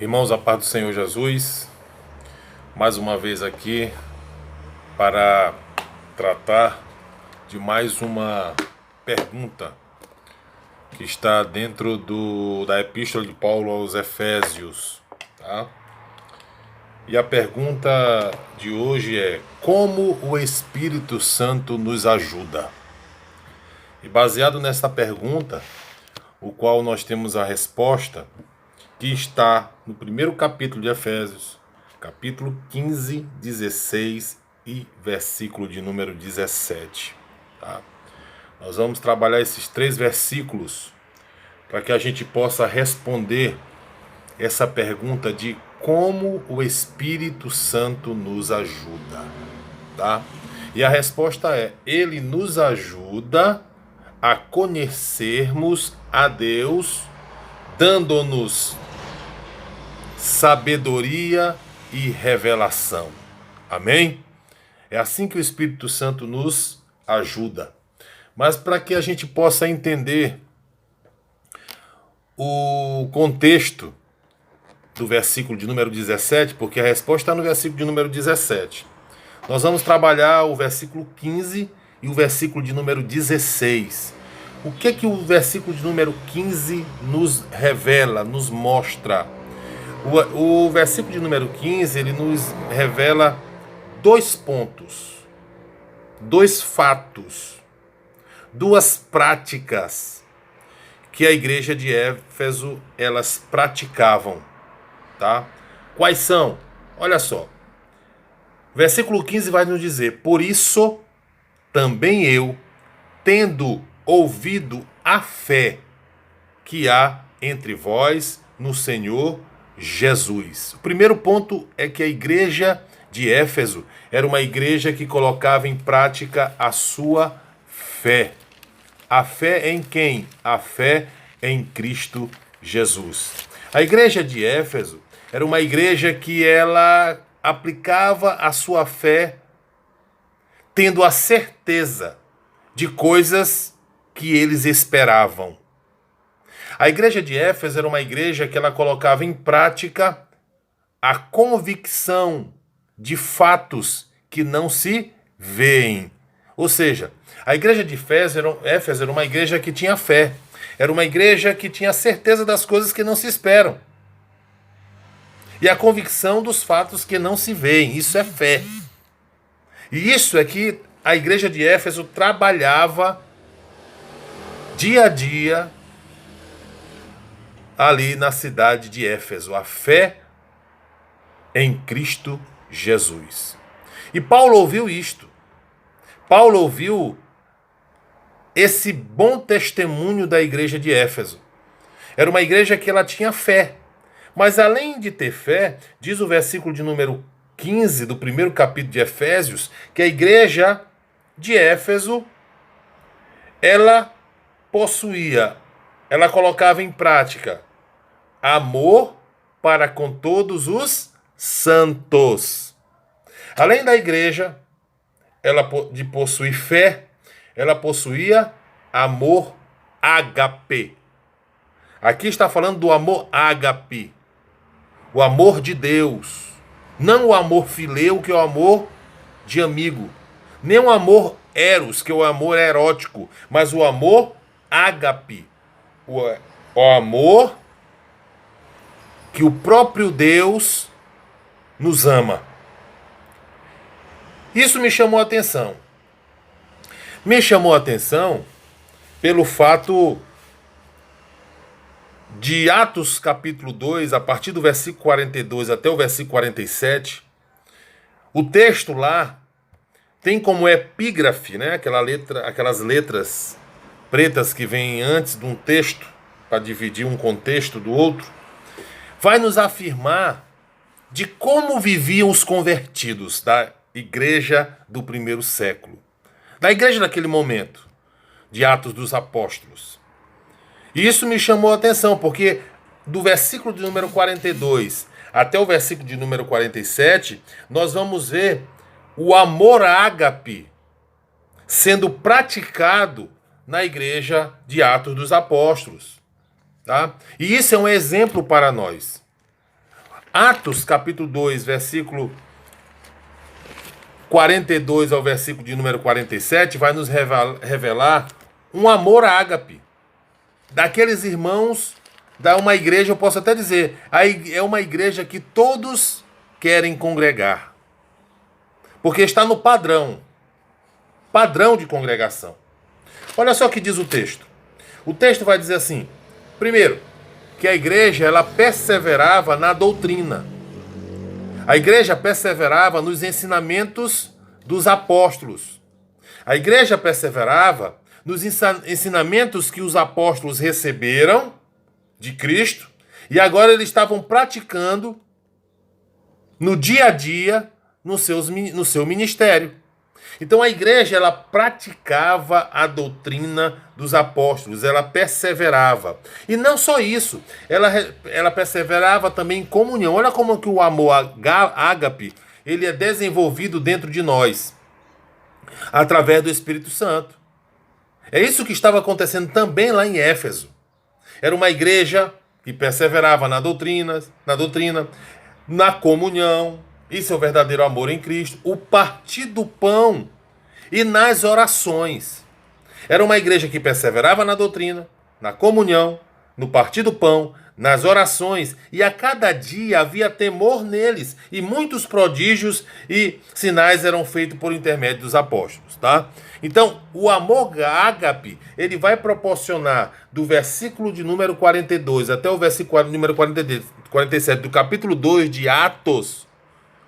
Irmãos, a paz do Senhor Jesus, mais uma vez aqui para tratar de mais uma pergunta que está dentro da Epístola de Paulo aos Efésios, tá? E a pergunta de hoje é: como o Espírito Santo nos ajuda? E baseado nessa pergunta, o qual nós temos a resposta, que está no primeiro capítulo de Efésios, capítulo 15, 16 e versículo de número 17. Tá? Nós vamos trabalhar esses 3 versículos para que a gente possa responder essa pergunta de como o Espírito Santo nos ajuda. Tá? E a resposta é: ele nos ajuda a conhecermos a Deus, dando-nos sabedoria e revelação. Amém? É assim que o Espírito Santo nos ajuda. Mas para que a gente possa entender o contexto do versículo de número 17, porque a resposta está no versículo de número 17. Nós vamos trabalhar o versículo 15 e o versículo de número 16. O que o versículo de número 15 nos revela, nos mostra? O versículo de número 15, ele nos revela 2 pontos, 2 fatos, 2 práticas que a igreja de Éfeso, elas praticavam, tá? Quais são? Olha só, versículo 15 vai nos dizer: por isso também eu, tendo ouvido a fé que há entre vós no Senhor Jesus. O primeiro ponto é que a igreja de Éfeso era uma igreja que colocava em prática a sua fé. A fé em quem? A fé em Cristo Jesus. A igreja de Éfeso era uma igreja que ela aplicava a sua fé tendo a certeza de coisas que eles esperavam. A igreja de Éfeso era uma igreja que ela colocava em prática a convicção de fatos que não se veem. Ou seja, a igreja de Éfeso era uma igreja que tinha fé. Era uma igreja que tinha certeza das coisas que não se esperam. E a convicção dos fatos que não se veem. Isso é fé. E isso é que a igreja de Éfeso trabalhava dia a dia ali na cidade de Éfeso, a fé em Cristo Jesus. E Paulo ouviu isto. Paulo ouviu esse bom testemunho da igreja de Éfeso. Era uma igreja que ela tinha fé. Mas além de ter fé, diz o versículo de número 15 do primeiro capítulo de Efésios, que a igreja de Éfeso, ela colocava em prática amor para com todos os santos. Além da igreja, ela de possuir fé, ela possuía amor ágape. Aqui está falando do amor ágape, o amor de Deus. Não o amor fileu, que é o amor de amigo. Nem o amor eros, que é o amor erótico. Mas o amor ágape, o amor que o próprio Deus nos ama. Isso me chamou a atenção. Me chamou a atenção pelo fato de Atos capítulo 2, a partir do versículo 42 até o versículo 47, o texto lá tem como epígrafe, né, aquelas letras pretas que vêm antes de um texto, para dividir um contexto do outro, vai nos afirmar de como viviam os convertidos da igreja do primeiro século, da igreja daquele momento, de Atos dos Apóstolos. E isso me chamou a atenção, porque do versículo de número 42 até o versículo de número 47, nós vamos ver o amor ágape sendo praticado na igreja de Atos dos Apóstolos. Tá? E isso é um exemplo para nós. Atos, capítulo 2, versículo 42 ao versículo de número 47, vai nos revelar um amor ágape daqueles irmãos da uma igreja, eu posso até dizer, é uma igreja que todos querem congregar. Porque está no padrão de congregação. Olha só o que diz o texto. O texto vai dizer assim: primeiro, que a igreja ela perseverava na doutrina. A igreja perseverava nos ensinamentos dos apóstolos. A igreja perseverava nos ensinamentos que os apóstolos receberam de Cristo e agora eles estavam praticando no dia a dia no seu ministério. Então a igreja ela praticava a doutrina dos apóstolos, ela perseverava. E não só isso, ela perseverava também em comunhão. Olha como que o amor ágape, ele é desenvolvido dentro de nós, através do Espírito Santo. É isso que estava acontecendo também lá em Éfeso. Era uma igreja que perseverava na doutrina, na comunhão. Isso é o verdadeiro amor em Cristo. O partir do pão e nas orações. Era uma igreja que perseverava na doutrina, na comunhão, no partir do pão, nas orações. E a cada dia havia temor neles. E muitos prodígios e sinais eram feitos por intermédio dos apóstolos. Tá? Então, o amor ágape, ele vai proporcionar do versículo de número 42 até o versículo número 47 do capítulo 2 de Atos,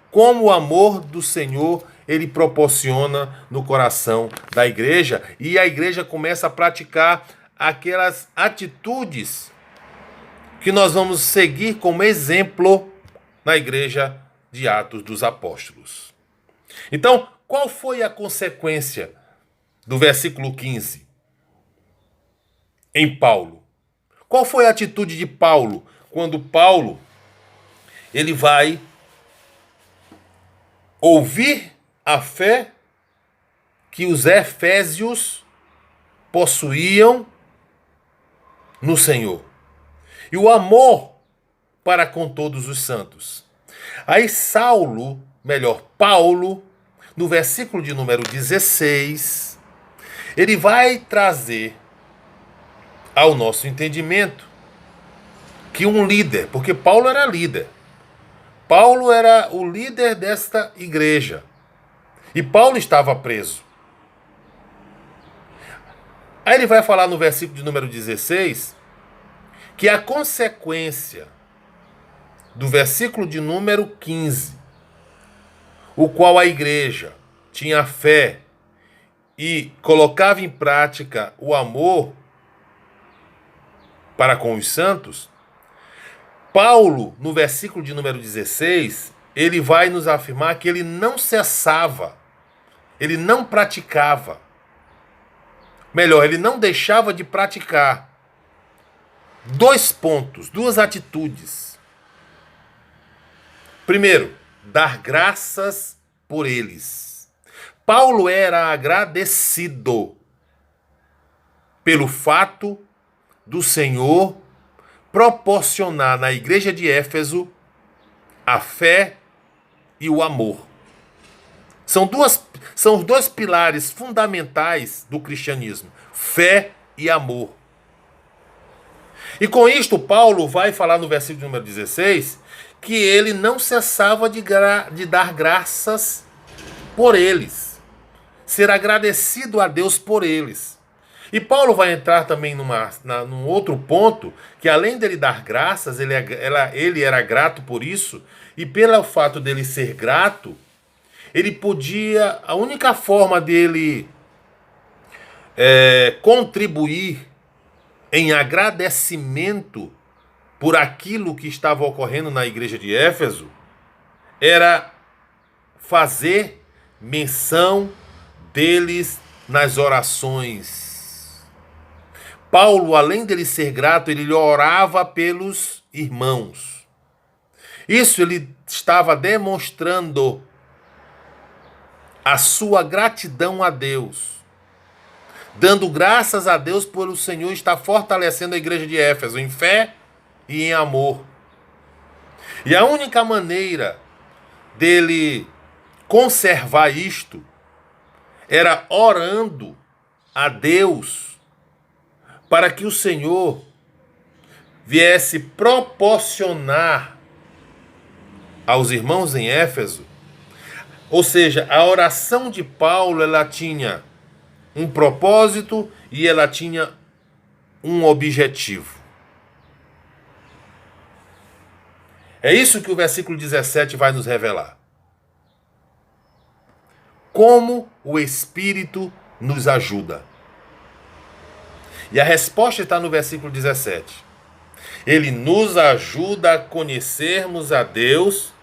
como o amor do Senhor ele proporciona no coração da igreja. E a igreja começa a praticar aquelas atitudes que nós vamos seguir como exemplo na igreja de Atos dos Apóstolos. Então, qual foi a consequência do versículo 15 em Paulo? Qual foi a atitude de Paulo quando Paulo ele vai ouvir a fé que os efésios possuíam no Senhor e o amor para com todos os santos? Aí Paulo, no versículo de número 16, ele vai trazer ao nosso entendimento que um líder, porque Paulo era líder, Paulo era o líder desta igreja. E Paulo estava preso. Aí ele vai falar no versículo de número 16 que a consequência do versículo de número 15, o qual a igreja tinha fé e colocava em prática o amor para com os santos, Paulo, no versículo de número 16, ele vai nos afirmar que ele não cessava, ele não praticava. Melhor, ele não deixava de praticar. Dois pontos, duas atitudes. Primeiro, dar graças por eles. Paulo era agradecido pelo fato do Senhor proporcionar na igreja de Éfeso a fé e o amor. São os dois pilares fundamentais do cristianismo: fé e amor. E com isto, Paulo vai falar no versículo número 16 que ele não cessava de dar graças por eles, ser agradecido a Deus por eles. E Paulo vai entrar também num outro ponto, que além dele dar graças, ele era grato por isso, e pelo fato dele ser grato, ele podia, a única forma dele contribuir em agradecimento por aquilo que estava ocorrendo na igreja de Éfeso, era fazer menção deles nas orações. Paulo, além dele ser grato, ele orava pelos irmãos. Isso ele estava demonstrando a sua gratidão a Deus, dando graças a Deus por o Senhor estar fortalecendo a igreja de Éfeso em fé e em amor. E a única maneira dele conservar isto era orando a Deus para que o Senhor viesse proporcionar aos irmãos em Éfeso. Ou seja, a oração de Paulo, ela tinha um propósito e ela tinha um objetivo. É isso que o versículo 17 vai nos revelar. Como o Espírito nos ajuda. E a resposta está no versículo 17. Ele nos ajuda a conhecermos a Deus,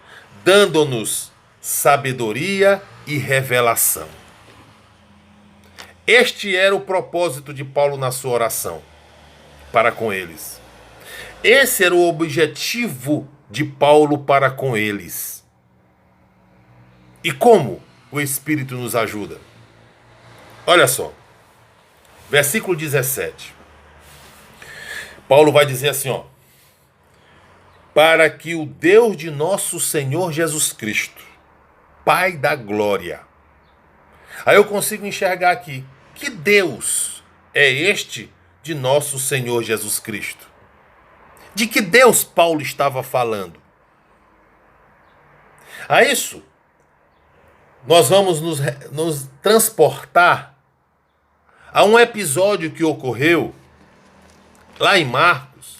dando-nos sabedoria e revelação. Este era o propósito de Paulo na sua oração para com eles. Esse era o objetivo de Paulo para com eles. E como o Espírito nos ajuda? Olha só, versículo 17. Paulo vai dizer assim, ó: para que o Deus de nosso Senhor Jesus Cristo, Pai da glória. Aí eu consigo enxergar aqui, que Deus é este de nosso Senhor Jesus Cristo? De que Deus Paulo estava falando? A isso, nós vamos nos transportar a um episódio que ocorreu lá em Marcos,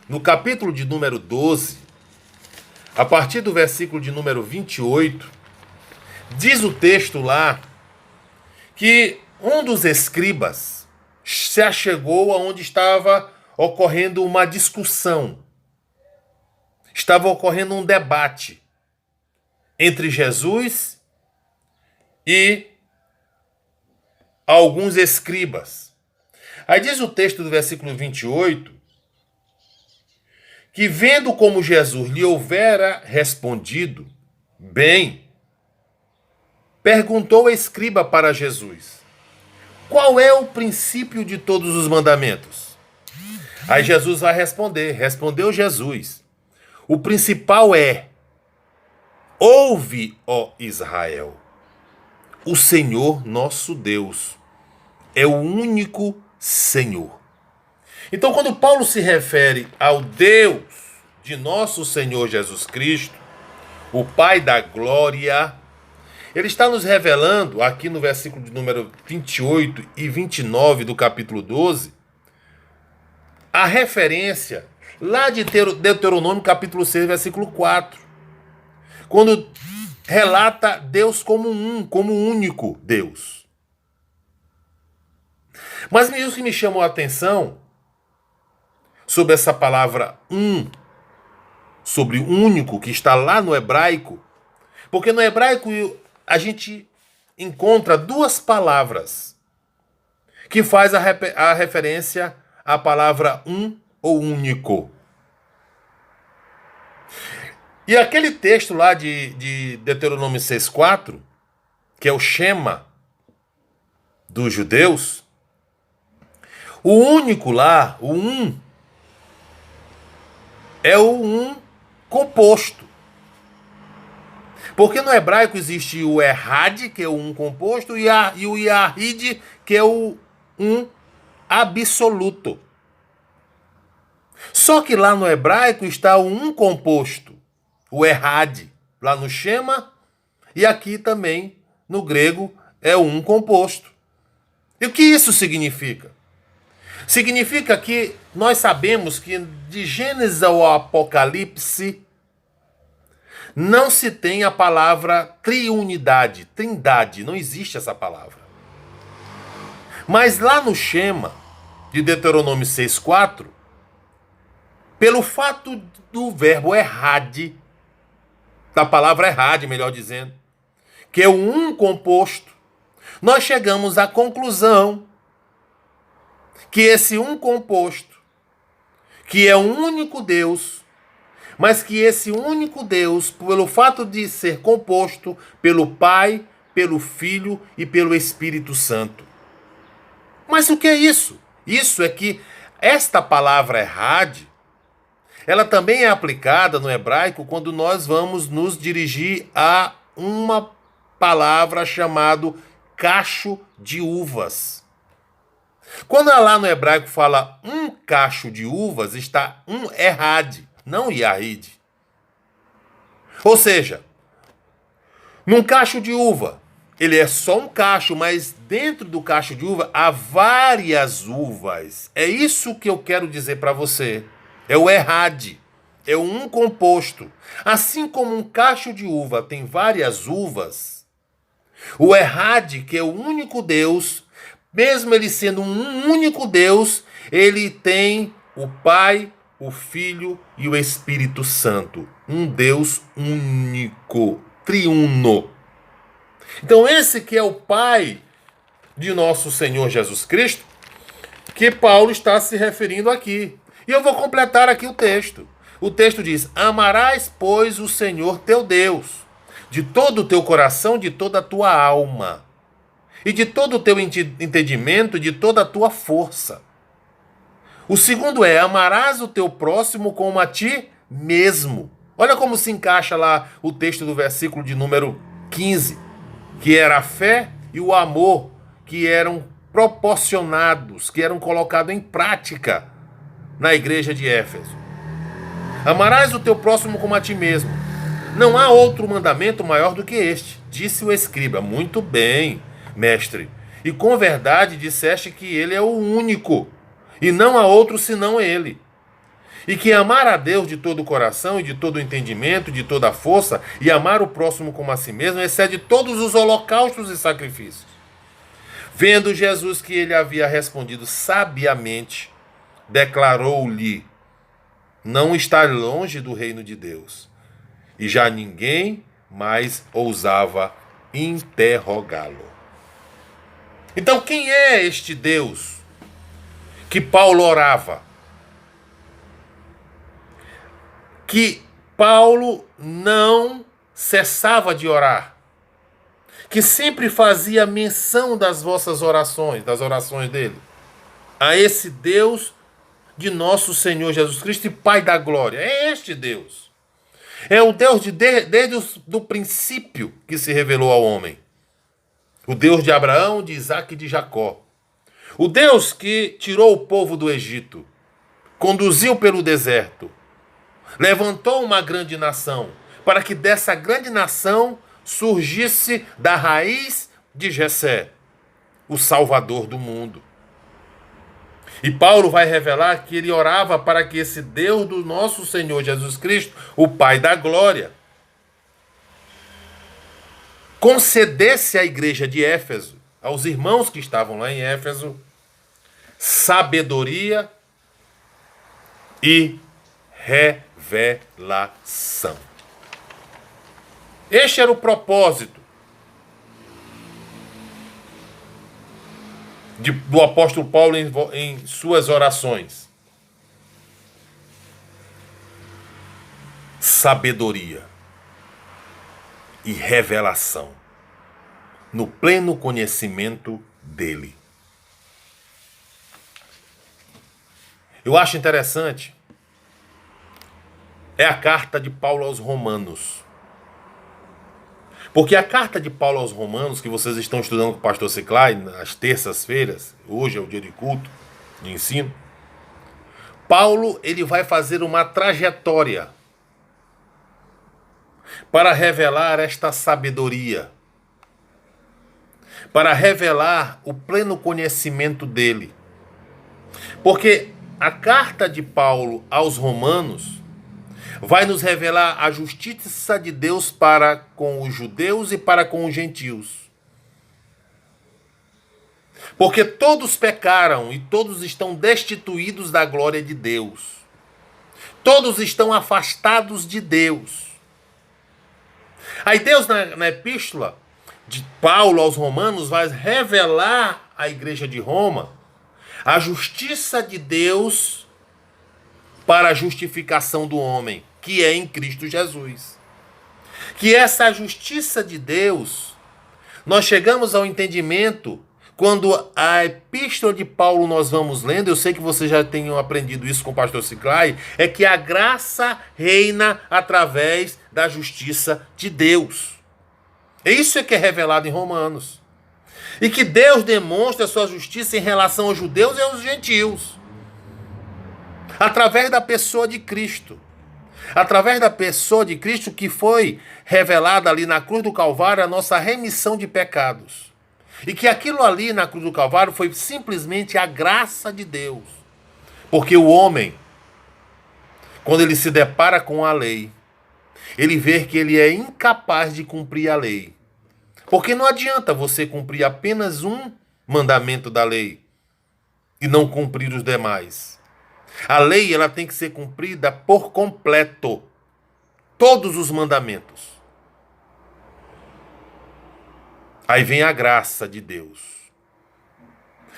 no capítulo de número 12, a partir do versículo de número 28, diz o texto lá que um dos escribas se achegou aonde estava ocorrendo uma discussão. Estava ocorrendo um debate entre Jesus e alguns escribas. Aí diz o texto do versículo 28, que vendo como Jesus lhe houvera respondido bem, perguntou o escriba para Jesus: qual é o princípio de todos os mandamentos? Aí Jesus vai responder, respondeu Jesus: o principal é: ouve, ó Israel, o Senhor nosso Deus é o único Senhor. Então, quando Paulo se refere ao Deus de nosso Senhor Jesus Cristo, o Pai da glória, ele está nos revelando, aqui no versículo de número 28 e 29 do capítulo 12, a referência lá de Deuteronômio capítulo 6, versículo 4, quando relata Deus como como único Deus. Mas o que me chamou a atenção sobre essa palavra sobre único, que está lá no hebraico, porque no hebraico a gente encontra duas palavras que faz a referência à palavra ou único. E aquele texto lá de Deuteronômio 6,4, que é o Shema dos judeus, o único lá, o é o composto. Porque no hebraico existe o errad, que é o composto, e o yahid, que é o absoluto. Só que lá no hebraico está o composto, o errad, lá no Shema, e aqui também no grego é o composto. E o que isso significa? Significa que nós sabemos que de Gênesis ao Apocalipse não se tem a palavra triunidade, trindade, não existe essa palavra. Mas lá no Shema de Deuteronômio 6,4, pelo fato do verbo errad, da palavra errad, melhor dizendo, que é o composto, nós chegamos à conclusão que esse composto, que é um único Deus, mas que esse único Deus, pelo fato de ser composto pelo Pai, pelo Filho e pelo Espírito Santo. Mas o que é isso? Isso é que esta palavra errad, ela também é aplicada no hebraico quando nós vamos nos dirigir a uma palavra chamada cacho de uvas. Quando lá no hebraico fala um cacho de uvas, está um errad, não yarid. Ou seja, num cacho de uva, ele é só um cacho, mas dentro do cacho de uva há várias uvas. É isso que eu quero dizer para você. É o errad, é um composto. Assim como um cacho de uva tem várias uvas, o errad, que é o único Deus, mesmo ele sendo um único Deus, ele tem o Pai, o Filho e o Espírito Santo. Um Deus único, triuno. Então esse que é o Pai de nosso Senhor Jesus Cristo, que Paulo está se referindo aqui. E eu vou completar aqui o texto. O texto diz: amarás, pois, o Senhor teu Deus, de todo o teu coração, de toda a tua alma, e de todo o teu entendimento, de toda a tua força. O segundo é: amarás o teu próximo como a ti mesmo. Olha como se encaixa lá o texto do versículo de número 15, que era a fé e o amor que eram proporcionados, que eram colocados em prática na igreja de Éfeso. Amarás o teu próximo como a ti mesmo. Não há outro mandamento maior do que este, disse o escriba. Muito bem, mestre. E com verdade disseste que ele é o único, e não há outro senão ele. E que amar a Deus de todo o coração e de todo o entendimento, de toda a força, e amar o próximo como a si mesmo, excede todos os holocaustos e sacrifícios. Vendo Jesus que ele havia respondido sabiamente, declarou-lhe: não está longe do reino de Deus. E já ninguém mais ousava interrogá-lo. Então, quem é este Deus que Paulo orava? Que Paulo não cessava de orar, que sempre fazia menção das vossas orações, das orações dele, a esse Deus de nosso Senhor Jesus Cristo e Pai da glória. É este Deus. É o Deus desde o princípio que se revelou ao homem. O Deus de Abraão, de Isaque e de Jacó. O Deus que tirou o povo do Egito, conduziu pelo deserto, levantou uma grande nação, para que dessa grande nação surgisse da raiz de Jessé, o Salvador do mundo. E Paulo vai revelar que ele orava para que esse Deus do nosso Senhor Jesus Cristo, o Pai da glória, concedesse à igreja de Éfeso, aos irmãos que estavam lá em Éfeso, sabedoria e revelação. Este era o propósito do apóstolo Paulo em suas orações. Sabedoria e revelação no pleno conhecimento dele. Eu acho interessante, é a carta de Paulo aos Romanos. Porque a carta de Paulo aos Romanos, que vocês estão estudando com o pastor Ciclai, nas terças-feiras, hoje é o dia de culto, de ensino, Paulo ele vai fazer uma trajetória para revelar esta sabedoria, para revelar o pleno conhecimento dele. Porque a carta de Paulo aos Romanos vai nos revelar a justiça de Deus para com os judeus e para com os gentios. Porque todos pecaram e todos estão destituídos da glória de Deus. Todos estão afastados de Deus. Aí Deus, na epístola de Paulo aos Romanos, vai revelar à igreja de Roma a justiça de Deus para a justificação do homem, que é em Cristo Jesus. Que essa justiça de Deus, nós chegamos ao entendimento quando a epístola de Paulo nós vamos lendo, eu sei que vocês já tenham aprendido isso com o pastor Ciclai, é que a graça reina através da justiça de Deus. Isso é que é revelado em Romanos. E que Deus demonstra a sua justiça em relação aos judeus e aos gentios. Através da pessoa de Cristo. Através da pessoa de Cristo que foi revelada ali na cruz do Calvário a nossa remissão de pecados. E que aquilo ali na cruz do Calvário foi simplesmente a graça de Deus. Porque o homem, quando ele se depara com a lei, ele vê que ele é incapaz de cumprir a lei. Porque não adianta você cumprir apenas um mandamento da lei e não cumprir os demais. A lei ela tem que ser cumprida por completo. Todos os mandamentos. Aí vem a graça de Deus.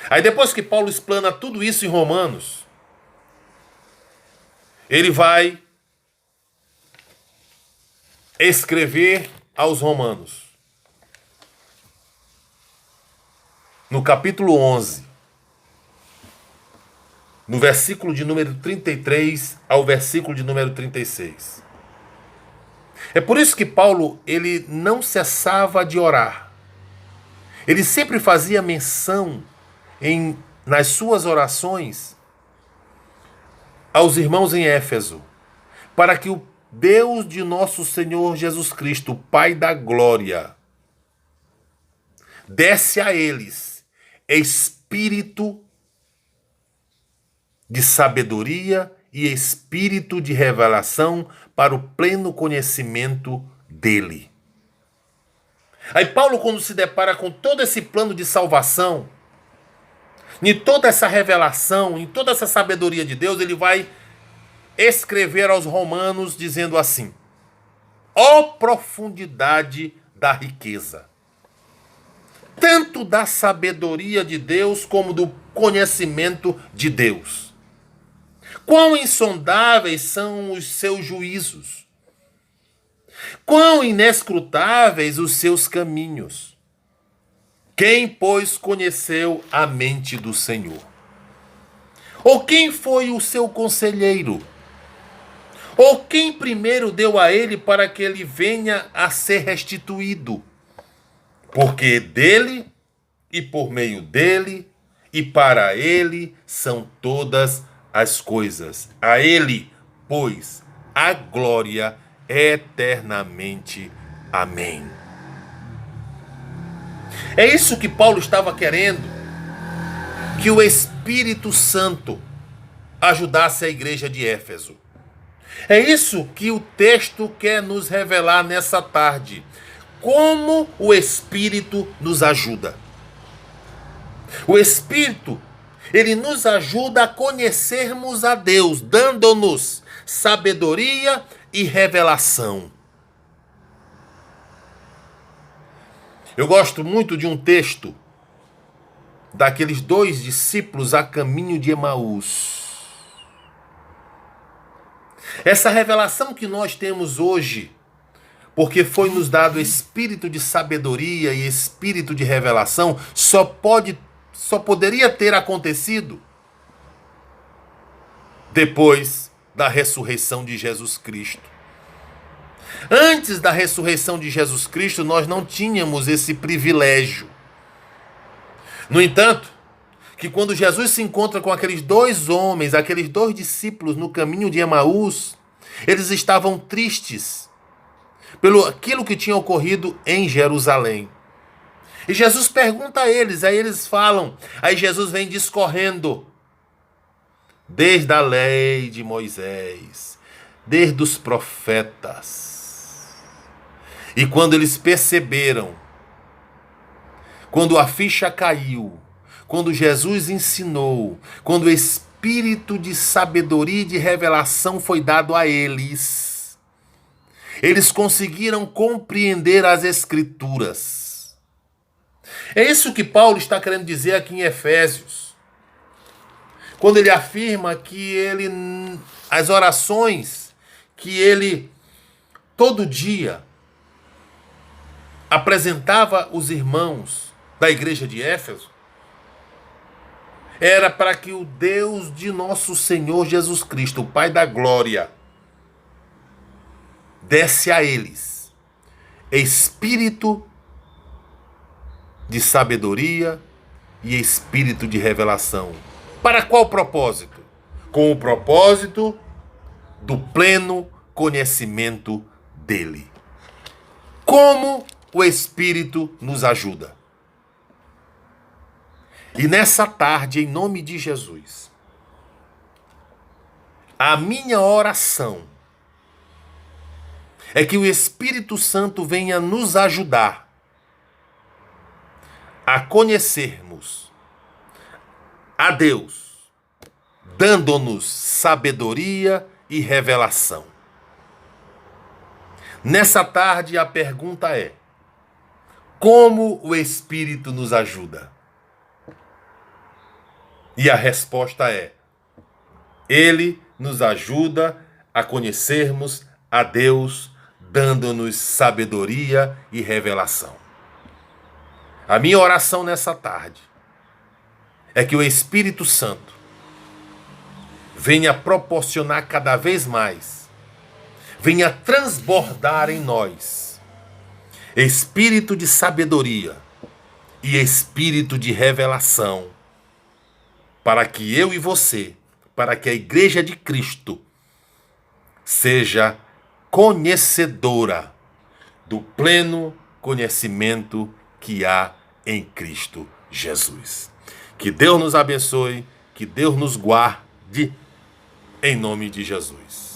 Aí depois que Paulo explana tudo isso em Romanos, ele vai escrever aos Romanos. No capítulo 11, no versículo de número 33 ao versículo de número 36. É por isso que Paulo, ele não cessava de orar. Ele sempre fazia menção nas suas orações aos irmãos em Éfeso, para que o Deus de nosso Senhor Jesus Cristo, Pai da glória, desse a eles espírito de sabedoria e espírito de revelação para o pleno conhecimento dele. Aí Paulo, quando se depara com todo esse plano de salvação, em toda essa revelação, em toda essa sabedoria de Deus, ele vai escrever aos Romanos dizendo assim: ó profundidade da riqueza, tanto da sabedoria de Deus como do conhecimento de Deus. Quão insondáveis são os seus juízos, quão inescrutáveis os seus caminhos. Quem, pois, conheceu a mente do Senhor? Ou quem foi o seu conselheiro? Ou quem primeiro deu a ele para que ele venha a ser restituído? Porque dele, e por meio dele, e para ele são todas as coisas. A ele, pois, a glória eternamente. Amém. É isso que Paulo estava querendo, que o Espírito Santo ajudasse a igreja de Éfeso. É isso que o texto quer nos revelar nessa tarde. Como o Espírito nos ajuda. O Espírito, ele nos ajuda a conhecermos a Deus, dando-nos sabedoria e revelação. Eu gosto muito de um texto daqueles dois discípulos a caminho de Emaús. Essa revelação que nós temos hoje, porque foi nos dado espírito de sabedoria e espírito de revelação, só poderia ter acontecido depois da ressurreição de Jesus Cristo. Antes da ressurreição de Jesus Cristo, nós não tínhamos esse privilégio. No entanto, que quando Jesus se encontra com aqueles dois homens, aqueles dois discípulos no caminho de Emaús, eles estavam tristes pelo aquilo que tinha ocorrido em Jerusalém. E Jesus pergunta a eles, aí eles falam, aí Jesus vem discorrendo desde a lei de Moisés, desde os profetas. E quando eles perceberam, quando a ficha caiu, quando Jesus ensinou, quando o espírito de sabedoria e de revelação foi dado a eles, eles conseguiram compreender as Escrituras. É isso que Paulo está querendo dizer aqui em Efésios, quando ele afirma que as orações que ele todo dia apresentava os irmãos da igreja de Éfeso, era para que o Deus de nosso Senhor Jesus Cristo, o Pai da glória, desse a eles espírito de sabedoria e espírito de revelação. Para qual propósito? Com o propósito do pleno conhecimento dele. Como o Espírito nos ajuda? E nessa tarde, em nome de Jesus, a minha oração é que o Espírito Santo venha nos ajudar a conhecermos a Deus, dando-nos sabedoria e revelação. Nessa tarde a pergunta é: como o Espírito nos ajuda? E a resposta é: ele nos ajuda a conhecermos a Deus, dando-nos sabedoria e revelação. A minha oração nessa tarde é que o Espírito Santo venha proporcionar cada vez mais, venha transbordar em nós espírito de sabedoria e espírito de revelação, para que eu e você, para que a Igreja de Cristo seja conhecedora do pleno conhecimento que há em Cristo Jesus. Que Deus nos abençoe, que Deus nos guarde, em nome de Jesus.